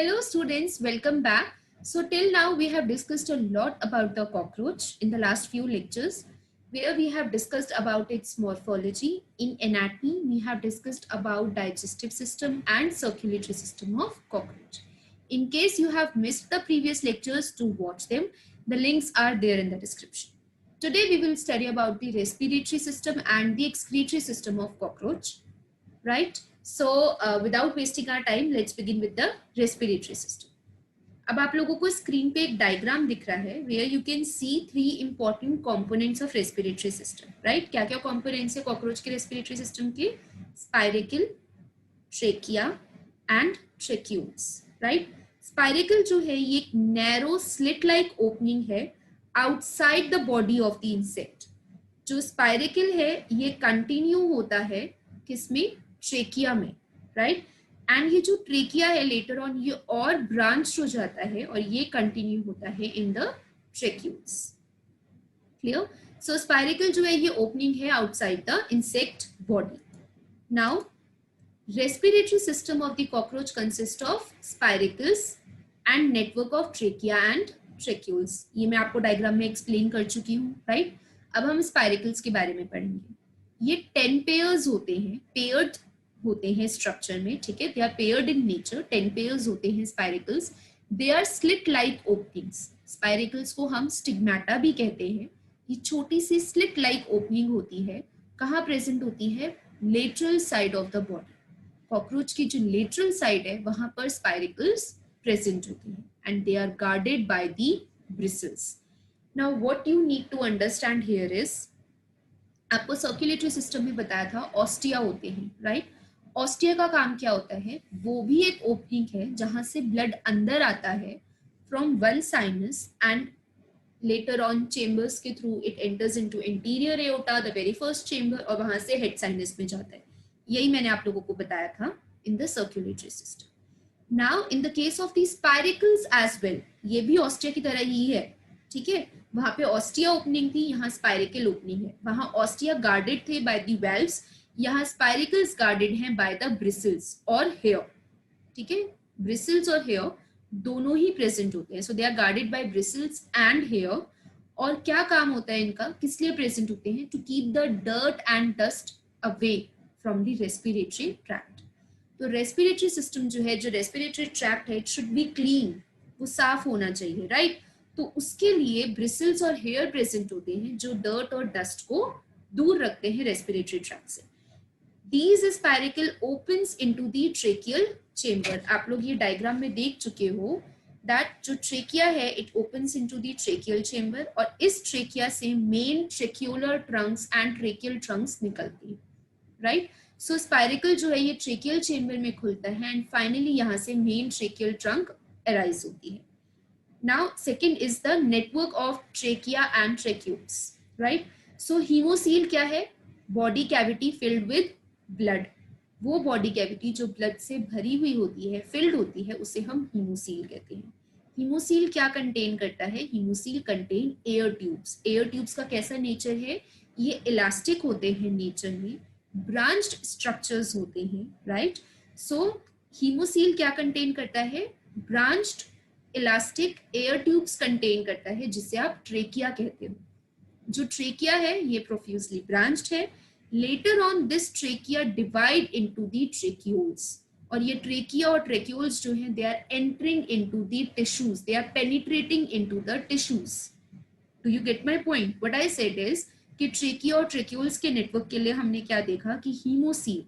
Hello students, welcome back. So till now we have discussed a lot about the cockroach in the last few lectures where we have discussed about its morphology. In anatomy, we have discussed about digestive system and circulatory system of cockroach. In case you have missed the previous lectures, to watch them. The links are there in the description. Today we will study about the respiratory system and the excretory system of cockroach. Right? So without wasting our time, let's begin with the respiratory system. अब आप लोगों को screen पे एक diagram दिख रहा है where you can see three important components of respiratory system, right? क्या क्या components है कॉकरोच के respiratory system के? Spiracle, trachea and tracheoles, right? Spiracle जो है ये एक narrow slit like opening है outside the body of the insect. जो स्पाइरिकल है ये कंटिन्यू होता है किसमें? ट्रेकिया में, राइट? एंड ये जो ट्रेकिया है लेटर ऑन ये और ब्रांच हो जाता है और ये कंटिन्यू होता है in the tracheoles. Clear? So spiracle जो है ये ओपनिंग है outside the insect body. Now respiratory system of the cockroach consist of spiracles and network of trachea and tracheoles. ये मैं आपको डायग्राम में एक्सप्लेन कर चुकी हूँ, राइट? अब हम स्पाइरिकल्स के बारे में पढ़ेंगे. ये 10 पेयर्स होते हैं, पेयर्ड होते हैं स्ट्रक्चर में, ठीक है? They are paired in nature. 10 pairs होते हैं spiracles. They are slit like openings. Spiracles को हम स्टिग्माटा भी कहते हैं. ये छोटी सी स्लिट लाइक ओपनिंग होती है. कहाँ प्रेजेंट होती है? Lateral side of the body. Cockroach की जो लेटरल साइड है वहां पर स्पाइरिकल्स प्रेजेंट होती है and they are guarded by the bristles. Now what you need to understand here is, आपको सर्कुलेटरी सिस्टम में बताया था ऑस्टिया होते हैं, राइट? ऑस्टिया का काम क्या होता है? वो भी एक ओपनिंग है जहां से ब्लड अंदर आता है from one sinus and later on chambers के through it enters into interior aorta, the very first chamber, और वहां से हेड साइनस में जाता है. यही मैंने आप लोगों को बताया था in the circulatory system. Now in the case of the spiracles as well, ये भी ऑस्टिया की तरह ही है, ठीक है? वहां पे ऑस्टिया ओपनिंग थी, यहाँ स्पाइरिकल ओपनिंग है. वहां ऑस्टिया गार्डेड थे बाय द वेल्व्स, यहाँ स्पाइरिकल्स गार्डेड हैं बाय द ब्रिसल्स और हेयर, ठीक है? ब्रिसल्स और हेयर दोनों ही प्रेजेंट होते हैं. So they are guarded by bristles and hair. और क्या काम होता है इनका, किस लिए प्रेजेंट होते हैं? To keep the dirt and dust away from the respiratory tract. तो रेस्पिरेटरी सिस्टम जो है, जो रेस्पिरेटरी ट्रैक्ट है, इट शुड बी क्लीन, वो साफ होना चाहिए, राइट? तो उसके लिए ब्रिसल्स और हेयर प्रेजेंट होते हैं जो डर्ट और डस्ट को दूर रखते हैं रेस्पिरेटरी ट्रैक्ट से. These spiracle opens into the tracheal chamber. आप लोग ये डायग्राम में देख चुके हो that जो ट्रेकिया है it opens into the tracheal chamber और इस ट्रेकिया से main tracheolar trunks and tracheal trunks निकलती है, राइट? सो स्पाइरिकल जो है ये ट्रेकियल चेम्बर में खुलता है एंड फाइनली यहाँ से मेन ट्रेकियल ट्रंक अराइज होती है. Now, second is the network of trachea and tracheoles, right? So, hemocoel क्या है? Body cavity filled with blood. वो body cavity जो blood से भरी हुई होती है, filled होती है, उसे हम hemocoel कहते हैं. Hemocoel क्या contain करता है? Hemocoel contain air tubes. Air tubes का कैसा nature है? ये elastic होते हैं nature में, branched structures होते हैं, right? So, hemocoel क्या contain करता है? Branched elastic air tubes contain करता है जिसे आप ट्रेकिया कहते हो. जो ट्रेकिया है ये प्रोफ्यूजली ब्रांच्ड है. Later on this trachea divide into the tracheoles, और ये ट्रेकिया और ट्रेक्यूल्स जो हैं they are entering into the tissues, they are penetrating into the tissues. Do you get my point? What I said is कि trachea और tracheoles के network के लिए हमने क्या देखा कि हीमोसील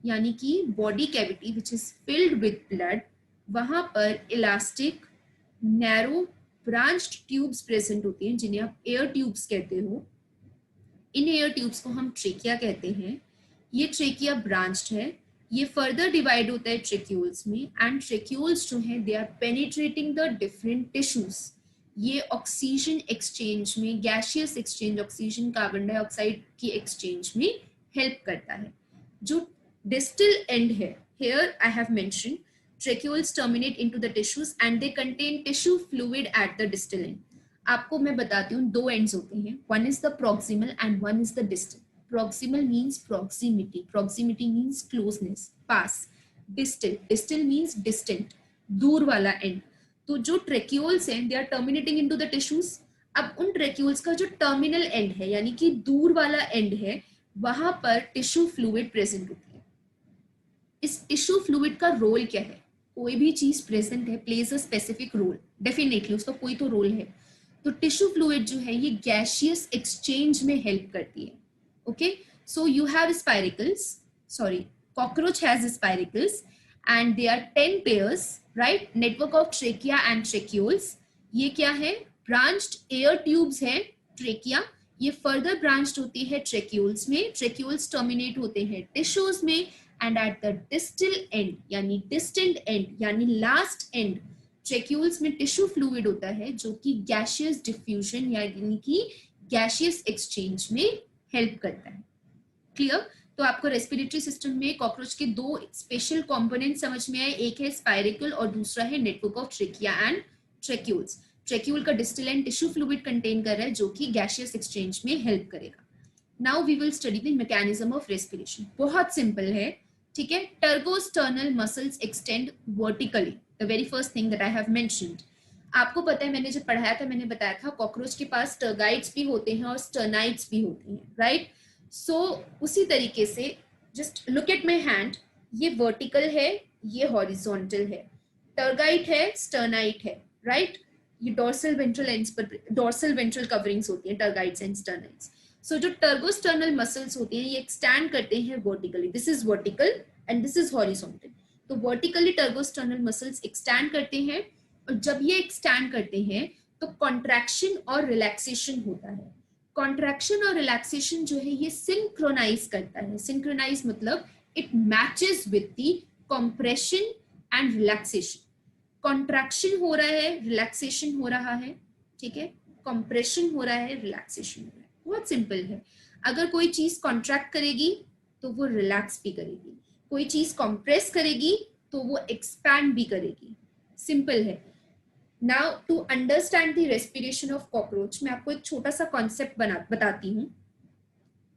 यानी कि body cavity which is filled with blood, वहां पर elastic narrow branched tubes present होती हैं जिन्हें आप एयर ट्यूब्स कहते हो. इन एयर ट्यूब्स को हम ट्रेकिया कहते हैं. ये ट्रेकिया ब्रांच्ड है, ये फर्दर डिवाइड होता है ट्रेक्यूल्स में एंड ट्रेक्यूल्स जो हैं they are penetrating the different tissues. ये ऑक्सीजन एक्सचेंज में, gaseous exchange, oxygen carbon dioxide की एक्सचेंज में हेल्प करता है. जो डिस्टल एंड है, here I have mentioned tracheoles terminate into the tissues and they contain tissue fluid at the distal end. आपको मैं बताती हूँ, दो एंड्स होते हैं, one is the proximal and one is the distal. Proximal means proximity, proximity means closeness, pass. Distal means distant. दूर वाला and. तो जो ट्रेक्यूल्स हैं they are terminating into the tissues. अब उन ट्रेक्यूल्स का जो टर्मिनल एंड है यानी कि दूर वाला एंड है, वहां पर टिश्यू फ्लूइड प्रेजेंट होती है। इस टिश्यू फ्लूइड का रोल क्या है? कोई भी चीज प्रेजेंट है plays a specific role, definitely उसका कोई तो रोल है। तो टिश्यू फ्लूइड जो है ये गैशियस एक्सचेंज में हेल्प करती है। Okay, so you have spiracles, sorry, cockroach has spiracles and they are 10 pairs, right? Network of trachea and tracheoles. ये क्या है? ब्रांच्ड एयर ट्यूब्स है ट्रेकिया, ये फर्दर ब्रांच्ड होती है ट्रेक्यूल्स में, ट्रेक्यूल्स टर्मिनेट होते हैं टिश्यूज में, and at the distal end यानी डिस्टेंट एंड यानी लास्ट एंड ट्रेक्यूल्स में टिश्यू फ्लूइड होता है जो कि गैशियस डिफ्यूजन यानी कि गैशियस एक्सचेंज में हेल्प करता है। क्लियर? तो आपको रेस्पिरेटरी सिस्टम में कॉकरोच के दो स्पेशल कंपोनेंट समझ में आए, एक है स्पाइरिकल और दूसरा है network of trachea and tracheoles. Tracheole का distal end tissue fluid contain कर रहा है जो कि गैशियस एक्सचेंज में हेल्प करेगा। Now we will study the mechanism of respiration. बहुत सिंपल है, ठीक है? Tergosternal muscles extend vertically, the very first thing that I have mentioned. आपको पता है, मैंने जब पढ़ाया था मैंने बताया था कॉकरोच के पास टर्गाइट्स भी होते हैं और स्टर्नाइट्स भी होती हैं, राइट? सो उसी तरीके से just look at my hand, ये वर्टिकल है, ये हॉरिजॉन्टल है, टर्गाइट है, स्टर्नाइट है, राइट? ये डोर्सल वेंट्रल एंड्स पर, डोर्सल वेंट्रल कवरिंग्स होती हैं टर्गाइट्स एंड स्टर्नाइट्स। सो जो टर्गोस्टर्नल मसल्स होती हैं ये एक्सटैंड करते हैं vertically, this is vertical and this is horizontal. तो वर्टिकली टर्गोस्टर्नल मसल्स एक्सटैंड करते हैं, और जब ये एक्सटैंड करते हैं तो कॉन्ट्रैक्शन और रिलैक्सेशन होता है। कॉन्ट्रैक्शन और रिलैक्सेशन जो है ये सिंक्रोनाइज करता है। सिंक्रोनाइज मतलब it matches with the compression and relaxation. Contraction हो रहा है, रिलैक्सेशन हो रहा है, ठीक है? कंप्रेशन हो रहा है, रिलैक्सेशन हो रहा है। बहुत सिंपल है। अगर कोई चीज कॉन्ट्रैक्ट करेगी तो वो रिलैक्स भी करेगी, कोई चीज कंप्रेस करेगी तो वो एक्सपैंड भी करेगी। सिंपल है। Now to understand the respiration of cockroach, मैं आपको एक छोटा सा कॉन्सेप्ट बताती हूँ।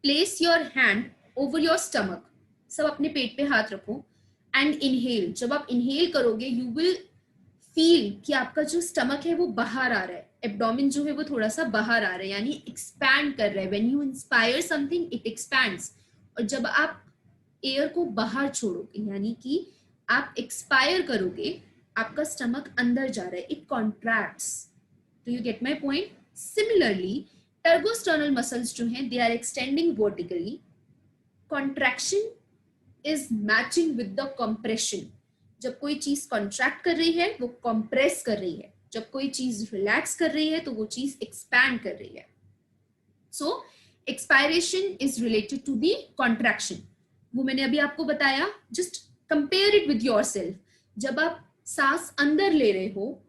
Place your hand over your stomach, सब अपने पेट पे हाथ रखो एंड इनहेल। जब आप इनहेल करोगे यू विल फील कि आपका जो स्टमक है वो बाहर आ रहा है, एब्डोमेन जो है वो थोड़ा सा बाहर आ रहा है यानी एक्सपैंड कर रहा है। When you inspire something it expands, और जब आप एयर को बाहर छोड़ोगे यानी कि आप एक्सपायर करोगे, आपका स्टमक अंदर जा रहा है, it contracts. Do you get my point? Similarly tergosternal muscles जो हैं they are extending vertically, contraction is matching with the compression. जब कोई चीज कॉन्ट्रैक्ट कर रही है वो कंप्रेस कर रही है, जब कोई चीज रिलैक्स कर रही है तो वो चीज एक्सपैंड कर रही है। So expiration is related to the contraction, वो मैंने अभी आपको बताया। Just compare it with yourself. जब आप सांस अंदर ले रहे हो,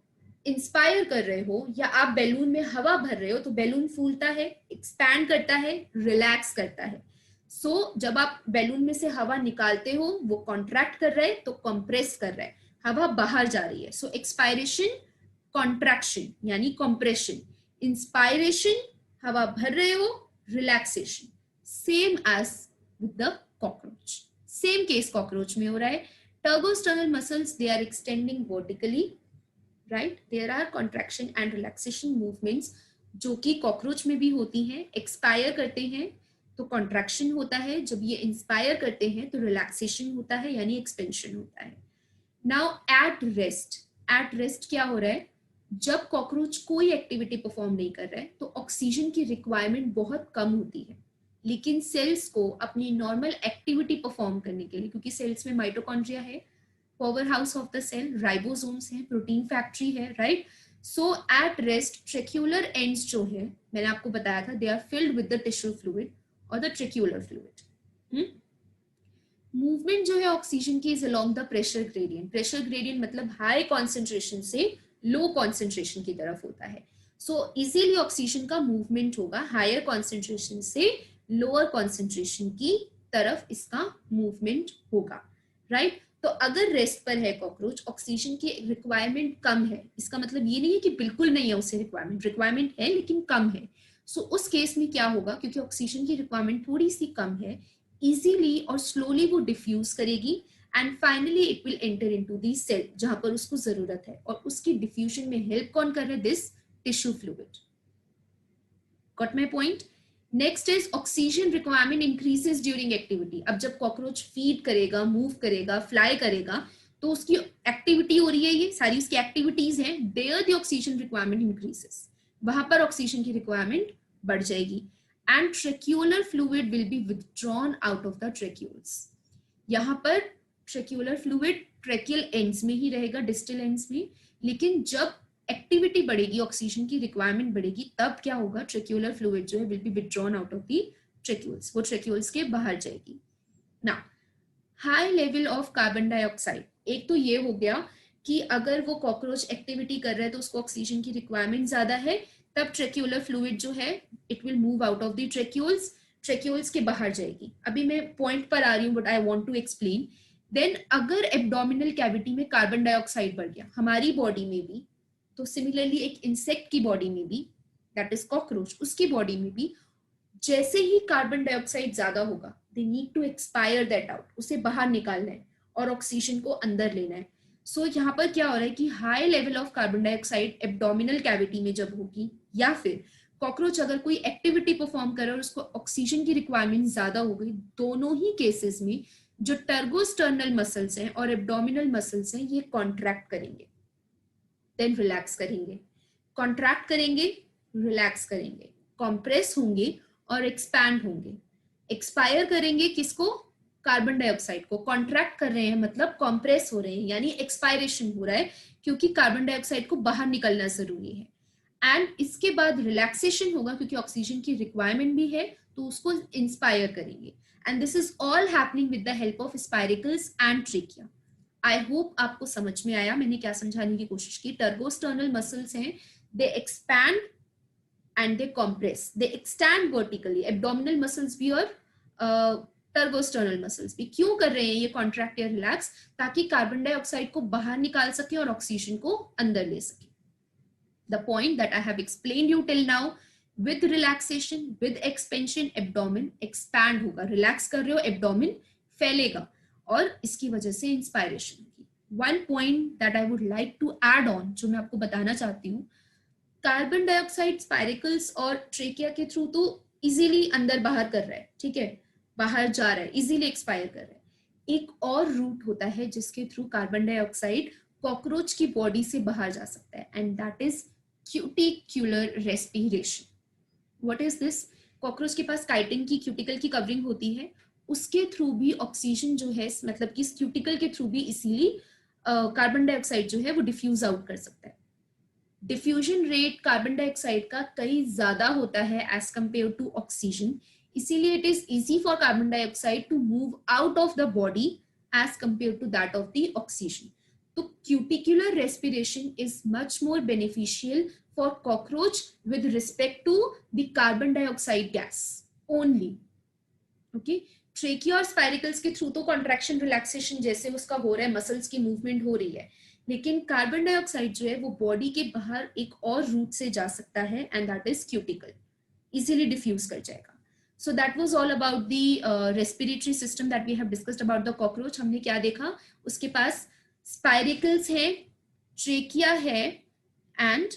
इंस्पायर कर रहे हो, या आप बैलून में हवा भर रहे हो तो बैलून फूलता है, एक्सपैंड करता है, रिलैक्स करता है। सो जब आप बैलून में से हवा निकालते हो वो कॉन्ट्रैक्ट कर रहा है तो कंप्रेस कर रहा है, हवा बाहर जा रही है। सो एक्सपायरेशन कॉन्ट्रैक्शन यानी कंप्रेशन, इंस्पायरेशन हवा भर रहे हो, relaxation. Same as with the cockroach, same case cockroach में हो रहा है। Tergosternal muscles they are extending vertically, right? There are contraction and relaxation movements जो कि कॉकरोच में भी होती हैं। एक्सपायर करते हैं तो कॉन्ट्रैक्शन होता है, जब ये इंस्पायर करते हैं तो रिलैक्सेशन होता है यानी एक्सपेंशन होता है। Now at rest, at rest क्या हो रहा है? जब कॉकरोच कोई एक्टिविटी परफॉर्म नहीं कर रहा है तो ऑक्सीजन की रिक्वायरमेंट बहुत कम होती है, लेकिन सेल्स को अपनी नॉर्मल एक्टिविटी परफॉर्म करने के लिए, क्योंकि सेल्स में माइटोकॉन्ड्रिया है, powerhouse of the cell, ribosomes हैं, प्रोटीन फैक्ट्री है, right? So at rest tracheolar ends जो है मैंने आपको बताया था they are filled with the tissue fluid और द ट्रेक्यूलर फ्लूइड। मूवमेंट जो है ऑक्सीजन की is along the pressure gradient. Pressure gradient मतलब हाई कॉन्सेंट्रेशन से लो कॉन्सेंट्रेशन की तरफ होता है। सो इजीली ऑक्सीजन का मूवमेंट होगा हायर कॉन्सेंट्रेशन से लोअर कॉन्सेंट्रेशन की तरफ, इसका मूवमेंट होगा, राइट? तो अगर रेस्ट पर है कॉकरोच, ऑक्सीजन की रिक्वायरमेंट कम है, इसका मतलब ये नहीं है कि बिल्कुल नहीं है उसे रिक्वायरमेंट है लेकिन कम है। सो उस केस में क्या होगा, क्योंकि ऑक्सीजन की रिक्वायरमेंट थोड़ी सी कम है, इजीली और स्लोली वो डिफ्यूज करेगी and finally it will enter into the cell जहां पर उसको जरूरत है, और उसकी डिफ्यूजन में हेल्प कौन कर रहा है? This tissue fluid. Got my point? Next is oxygen requirement increases during activity. अब जब कॉकरोच फीड करेगा, मूव करेगा, फ्लाई करेगा, तो उसकी एक्टिविटी हो रही है, ये सारी उसकी एक्टिविटीज हैं, there the oxygen requirement increases, वहां पर ऑक्सीजन की रिक्वायरमेंट बढ़ जाएगी, and tracheolar fluid will be withdrawn out of the tracheoles. यहाँ पर ट्रेक्यूलर फ्लूइड ट्रेकियल एंड्स में ही रहेगा, डिस्टल एंड्स में, लेकिन जब एक्टिविटी बढ़ेगी, ऑक्सीजन की रिक्वायरमेंट बढ़ेगी, तब क्या होगा? ट्रेक्यूलर फ्लूइड जो है will be withdrawn out of the tracheoles, वो ट्रेक्यूल्स के बाहर जाएगी। Now high level of carbon dioxide, एक तो ये हो गया कि अगर वो कॉकरोच एक्टिविटी कर रहा है तो उसको ऑक्सीजन की रिक्वायरमेंट ज्यादा है, तब ट्रेक्यूलर फ्लूइड जो है it will move out of the tracheoles, tracheoles के बाहर जाएगी। अभी मैं पॉइंट पर आ रही हूँ, but I want to explain. Then अगर एब्डोमिनल कैविटी में कार्बन डाइऑक्साइड बढ़ गया, हमारी बॉडी में भी, तो सिमिलरली एक इंसेक्ट की बॉडी में भी, दैट इज कॉकरोच, उसकी बॉडी में भी जैसे ही कार्बन डाइऑक्साइड ज्यादा होगा, they need to expire that out, उसे बाहर निकालना है और ऑक्सीजन को अंदर लेना है। सो यहाँ पर क्या हो रहा है कि high level of carbon dioxide abdominal cavity में जब होगी, या फिर कॉकरोच अगर कोई एक्टिविटी परफॉर्म करे और उसको ऑक्सीजन की रिक्वायरमेंट ज्यादा हो गई, दोनों ही केसेस में जो टर्गोस्टर्नल मसल्स हैं और एब्डोमिनल मसल्स हैं, ये कॉन्ट्रैक्ट करेंगे, देन रिलैक्स करेंगे, कॉन्ट्रैक्ट करेंगे, रिलैक्स करेंगे, कॉम्प्रेस होंगे और एक्सपैंड होंगे। एक्सपायर करेंगे किसको? कार्बन डाइऑक्साइड को। कॉन्ट्रैक्ट कर रहे हैं मतलब कॉम्प्रेस हो रहे हैं, यानी एक्सपायरेशन हो रहा है, क्योंकि कार्बन डाइऑक्साइड को बाहर निकलना जरूरी है। एंड इसके बाद रिलैक्सेशन होगा, क्योंकि ऑक्सीजन की रिक्वायरमेंट भी है, तो उसको इंस्पायर करेंगे। And this is all happening with the help of spiracles and trachea. I hope आपको समझ में आया मैंने क्या समझाने की कोशिश की। टर्गोस्टर्नल मसल्स हैं, दे expand and they compress, they extend vertically, abdominal muscles भी और टर्गोस्टर्नल मसल्स भी। क्यों कर रहे हैं ये कॉन्ट्रैक्ट या रिलैक्स? ताकि कार्बन डाइऑक्साइड को बाहर निकाल सके और ऑक्सीजन को अंदर ले सके। The point that I have explained you till now, with relaxation, with expansion, abdomen expand होगा। रिलैक्स कर रहे हो, एब्डोमेन फैलेगा और इसकी वजह से इंस्पायरेशन होगी। One point that I would like to add on, जो मैं आपको बताना चाहती हूँ, कार्बन डाइऑक्साइड स्पाइरिकल्स और ट्रेकिया के थ्रू तो इजीली अंदर बाहर कर रहा है, ठीक है, बाहर जा रहा है, इजीली एक्सपायर कर रहा है। एक और रूट होता है जिसके थ्रू कार्बन डाइऑक्साइड कॉकरोच की बॉडी से बाहर जा सकता है, and that is cuticular respiration. What is this? Cockroach के पास काइटिन की, क्यूटिकल की कवरिंग होती है, उसके थ्रू भी ऑक्सीजन जो है, मतलब कि क्यूटिकल के थ्रू भी इसीलिए कार्बन डाइऑक्साइड जो है वो डिफ्यूज आउट कर सकता है। डिफ्यूजन रेट कार्बन डाइऑक्साइड का कई ज्यादा होता है एज कंपेयर टू ऑक्सीजन, इसीलिए it is easy for carbon dioxide to move out of the body as compare to that of the oxygen. तो cuticular respiration is much more beneficial for cockroach with respect to the carbon dioxide gas only. Okay, trachea और spiracles के through तो contraction relaxation जैसे उसका हो रहा है, muscles की मूवमेंट हो रही है, लेकिन कार्बन डाइऑक्साइड जो है वो बॉडी के बाहर एक और रूट से जा सकता है, and that is cuticle, easily diffuse कर जाएगा। So that was all about the respiratory system that we have discussed about the cockroach. हमने क्या देखा? उसके पास स्पाइरिकल्स है, ट्रेकिया है, एंड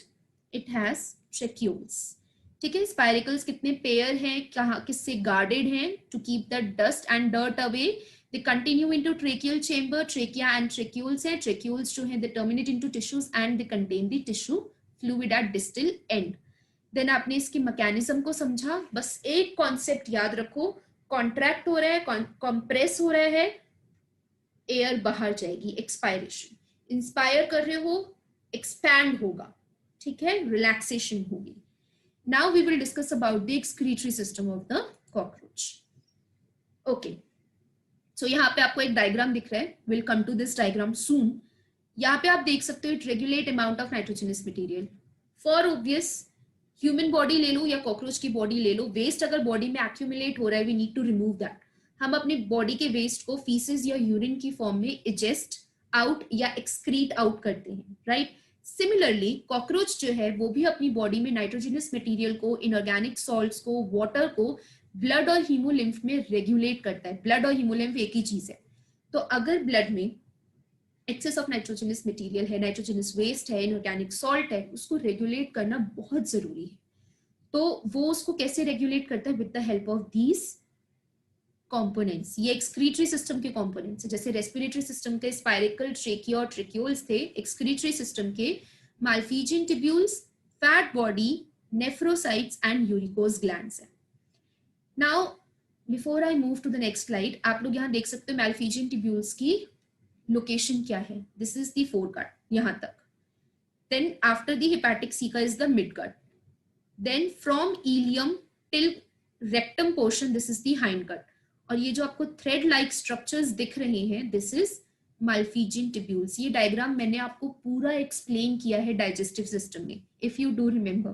इट हैज ट्रेक्यूल्स। ठीक है, स्पाइरिकल्स कितने पेयर हैं, कहाँ किससे गार्डेड हैं? To keep the dust and dirt away, they continue into tracheal chamber, trachea and tracheoles है, tracheoles जो है they terminate into tissues and they contain the tissue fluid at distal end। then आपने इसकी mechanism को समझा, बस एक concept याद रखो, कॉन्ट्रैक्ट हो रहा है, कंप्रेस हो रहा है, एयर बाहर जाएगी, एक्सपायरेशन। इंस्पायर कर रहे हो, एक्सपैंड होगा, ठीक है, रिलैक्सेशन होगी। Now we will discuss about the excretory system of the cockroach. Okay, so यहाँ पे आपको एक डायग्राम दिख रहा है, will come to this diagram soon. यहाँ पे आप देख सकते हो it regulate amount of nitrogenous material. For obvious, human body ले लो या कॉकरोच की बॉडी ले लो, वेस्ट अगर बॉडी में एक्यूमुलेट हो रहा है, we need to remove that. हम अपने बॉडी के वेस्ट को फीसेस या यूरिन की फॉर्म में इजेस्ट आउट या एक्सक्रीट आउट करते हैं, राइट। सिमिलरली कॉकरोच जो है वो भी अपनी बॉडी में नाइट्रोजनस मटेरियल को, इनऑर्गेनिक सॉल्ट्स को, वाटर को ब्लड और हीमोलिम्फ में रेगुलेट करता है। ब्लड और हीमोलिम्फ एक ही चीज है। तो अगर ब्लड में एक्सेस ऑफ नाइट्रोजनस मटेरियल है, नाइट्रोजनस वेस्ट है, इनऑर्गेनिक सॉल्ट है, उसको रेगुलेट करना बहुत जरूरी है। तो वो उसको कैसे रेगुलेट करता है? With the help of these components. ये एक्सक्रीटरी सिस्टम के कंपोनेंट्स है। जैसे रेस्पिरेटरी सिस्टम के स्पायरिकल, ट्रेकिया और ट्रिक्यूल्स थे, एक्सक्रीटरी सिस्टम के Malpighian tubules, fat body, nephrocytes and uricose glands है। Now before I move to the next slide, आप लोग यहाँ देख सकते हो माल्फीजियन ट्यूब्यूल्स की लोकेशन क्या है। This is the foregut, यहां तक। Then after the hepatic caeca is the midgut. Then from ileum till rectum portion, this is the hindgut. और ये जो आपको थ्रेड लाइक स्ट्रक्चर्स दिख रहे हैं, दिस इज माल्फीजियन ट्यूब्यूल्स। ये डायग्राम मैंने आपको पूरा एक्सप्लेन किया है डाइजेस्टिव सिस्टम में, इफ यू डू रिमेंबर,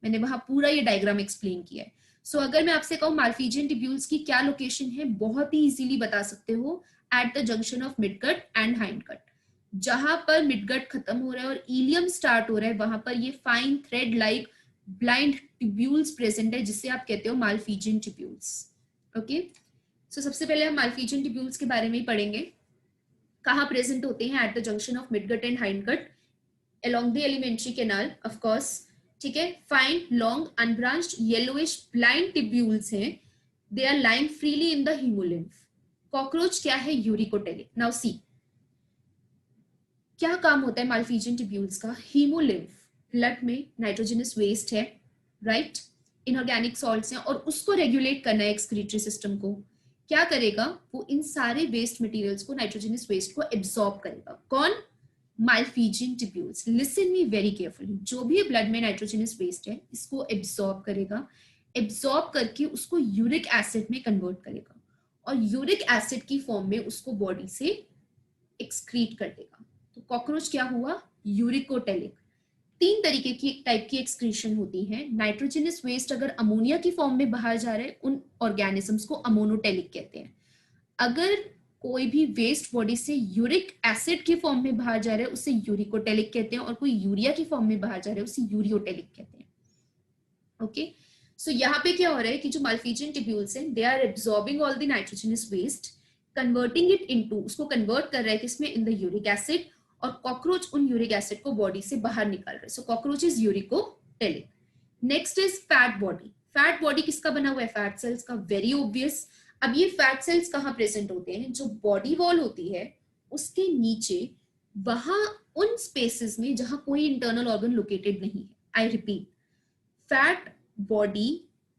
मैंने वहां पूरा ये डायग्राम एक्सप्लेन किया है। सो अगर मैं आपसे कहूँ माल्फीजियन ट्यूब्यूल्स की क्या लोकेशन है, बहुत ही इजीली बता सकते हो, eight the junction of midgut and hindgut. जहां पर मिडगट खत्म हो रहा है और इलियम स्टार्ट हो रहा है, वहां पर ये fine thread like blind tubules present है, जिससे आप कहते हो माल्फीजियन ट्यूब्यूल्स। ओके, सो सबसे पहले हम माल्फीजियन ट्यूब्यूल्स के बारे में ही पढ़ेंगे। कहाँ प्रेजेंट होते हैं? At the junction of midgut and hindgut, along the alimentary canal, of course। ठीक है, fine long unbranched yellowish blind tubules हैं। They are lying freely in the haemolymph. Cockroach क्या है? यूरिकोटेलिक। नाउ सी, क्या काम होता है माल्फीजियन ट्यूब्यूल्स का? हीमोलिम्फ, ब्लड में नाइट्रोजनस वेस्ट है, राइट, इनऑर्गेनिक सॉल्ट्स हैं, और उसको रेगुलेट करना है एक्सक्रीटरी सिस्टम को। क्या करेगा वो? इन सारे वेस्ट मटेरियल्स को, नाइट्रोजनस वेस्ट को एब्सॉर्ब करेगा। कौन? Malpighian tubules. Listen me very carefully, जो भी ब्लड में नाइट्रोजनस वेस्ट है, इसको एब्सॉर्ब करेगा। एब्सॉर्ब करके उसको यूरिक एसिड में कन्वर्ट करेगा, और यूरिक एसिड की फॉर्म में उसको बॉडी से एक्सक्रीट कर देगा। तो कॉकरोच क्या हुआ? यूरिकोटेलिक। तीन तरीके की टाइप की एक्सक्रीशन होती है। नाइट्रोजनस वेस्ट अगर अमोनिया की फॉर्म में बाहर जा रहा है, उन ऑर्गेनिजम्स को अमोनोटेलिक कहते हैं। अगर कोई भी वेस्ट बॉडी से यूरिक एसिड की फॉर्म में बाहर जा रहा है, उसे यूरिकोटेलिक कहते हैं, और कोई यूरिया की फॉर्म में बाहर जा रहा है, उसे यूरियोटेलिक कहते हैं। ओके, सो यहाँ पे क्या हो रहा है कि जो माल्फीजियन ट्यूब्यूल्स हैं, they are absorbing all the nitrogenous waste, converting it into, उसको कन्वर्ट कर रहा है किसमें? इन द यूरिक एसिड, और कॉकरोच उन यूरिक एसिड को बॉडी से बाहर निकाल रहा है। So cockroach is uricotelic. Next is fat body. Fat body किसका बना हुआ है? फैट सेल्स का। Very obvious. अब ये फैट सेल्स कहाँ प्रेजेंट होते हैं? जो बॉडी वॉल होती है उसके नीचे, वहां उन स्पेसेस में जहां कोई इंटरनल ऑर्गन लोकेटेड नहीं है। I repeat, fat body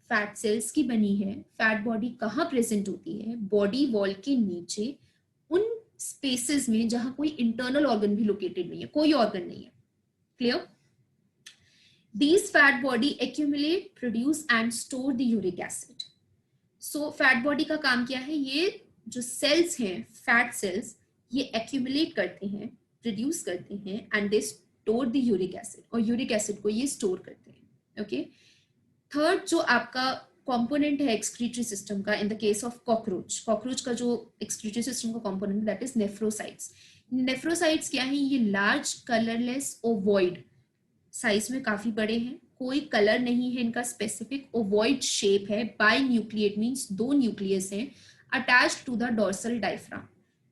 fat cells की बनी है। फैट बॉडी कहाँ प्रेजेंट होती है? बॉडी वॉल के नीचे, उन स्पेसेस में जहां कोई इंटरनल ऑर्गन भी लोकेटेड नहीं है, कोई ऑर्गन नहीं है। Clear? These fat body accumulate, produce and store the uric acid. So fat body का काम क्या है? ये जो सेल्स हैं, फैट सेल्स, ये accumulate करते हैं, प्रोड्यूस करते हैं, and they store the uric acid, और यूरिक एसिड को ये स्टोर करते हैं। ओके, थर्ड जो आपका कंपोनेंट है एक्सक्रीटरी सिस्टम का, इन the case of cockroach, cockroach का जो एक्सक्रीटरी सिस्टम का component, that is nephrocytes. Nephrocytes क्या है? ये लार्ज कलरलेस ओवॉइड, साइज में काफी बड़े हैं, कोई कलर नहीं है इनका स्पेसिफिक, ओवॉइड शेप है, बाई न्यूक्लिएट मीन्स दो न्यूक्लियस हैं, attached to the dorsal diaphragm.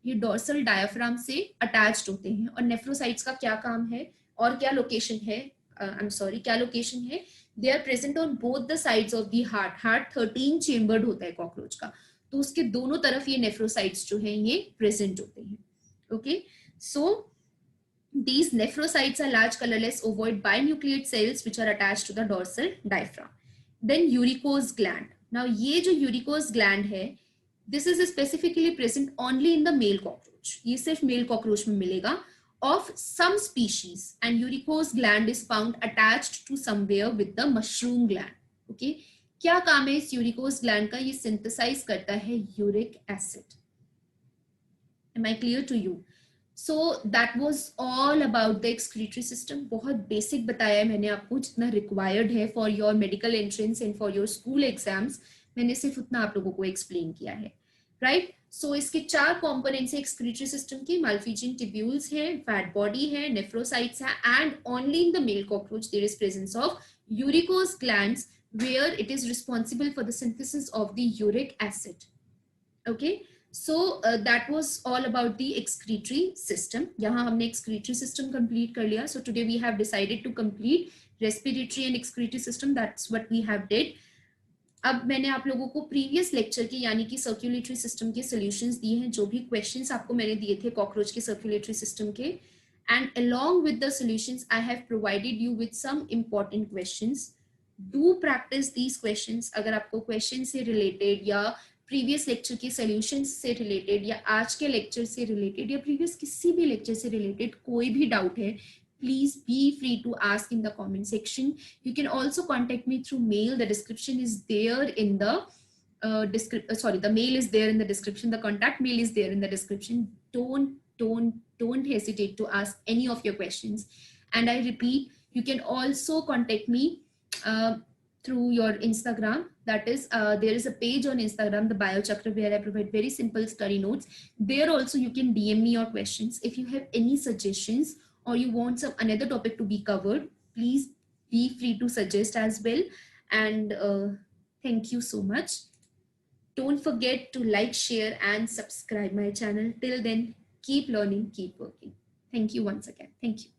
ये डोर्सल डायफ्राम से अटैच्ड होते हैं। और नेफ्रोसाइट्स का क्या काम है और क्या लोकेशन है? क्या लोकेशन है? They are present on both the sides of the heart. Heart 13 chambered होता है कॉकरोच का, तो उसके दोनों तरफ ये नेफ्रोसाइट्स जो हैं ये प्रेजेंट होते हैं। Okay, so these nephrocytes are large colorless ovoid binucleate cells which are attached to the dorsal diaphragm. Then uricose gland. Now ये जो uricose gland है, this is specifically present only in the male cockroach. ये सिर्फ male cockroach में मिलेगा, of some species, and uricose gland is found attached to somewhere with the mushroom gland. Okay, क्या काम है इस uricose gland का? ये synthesize करता है uric acid. Am I clear to you? So that was all about the excretory system. बहुत basic बताया है मैंने आपको, जितना रिक्वायर्ड है for your medical entrance and for your school exams, मैंने सिर्फ उतना आप लोगों को एक्सप्लेन किया है, राइट? सो इसके चार कंपोनेंट्स है एक्सक्रीटरी सिस्टम की। माल्फीजियन ट्यूब्यूल्स है, फैट बॉडी है, नेफ्रोसाइट्स है, and only in the male cockroach there is presence of uricose glands where it is responsible for the synthesis of the uric acid. Okay, So that was all about the excretory system. यहाँ हमने excretory system complete कर लिया. So today we have decided to complete respiratory and excretory system. That's what we have did. अब मैंने आप लोगों को previous lecture के यानी कि सर्कुलेटरी सिस्टम के सॉल्यूशंस दिए हैं, जो भी क्वेश्चंस आपको मैंने दिए थे कॉकरोच के सर्कुलेटरी सिस्टम के, and along with the solutions I have provided you with some important questions. Do practice these questions. अगर आपको क्वेश्चन से रिलेटेड या प्रीवियस लेक्चर के सॉल्यूशंस से रिलेटेड या आज के लेक्चर से रिलेटेड या प्रीवियस किसी भी लेक्चर से रिलेटेड कोई भी डाउट है, please be free to ask in the comment section. You can also contact me through mail. The description is there in the the mail is there in the description. The contact mail is there in the description. Don't hesitate to ask any of your questions. And I repeat, you can also contact me through your Instagram. That is, there is a page on Instagram, the Biochakra, where I provide very simple study notes. There also you can DM me your questions. If you have any suggestions or you want some another topic to be covered, please be free to suggest as well. And thank you so much. Don't forget to like, share and subscribe my channel. Till then, keep learning, keep working. Thank you once again. Thank you.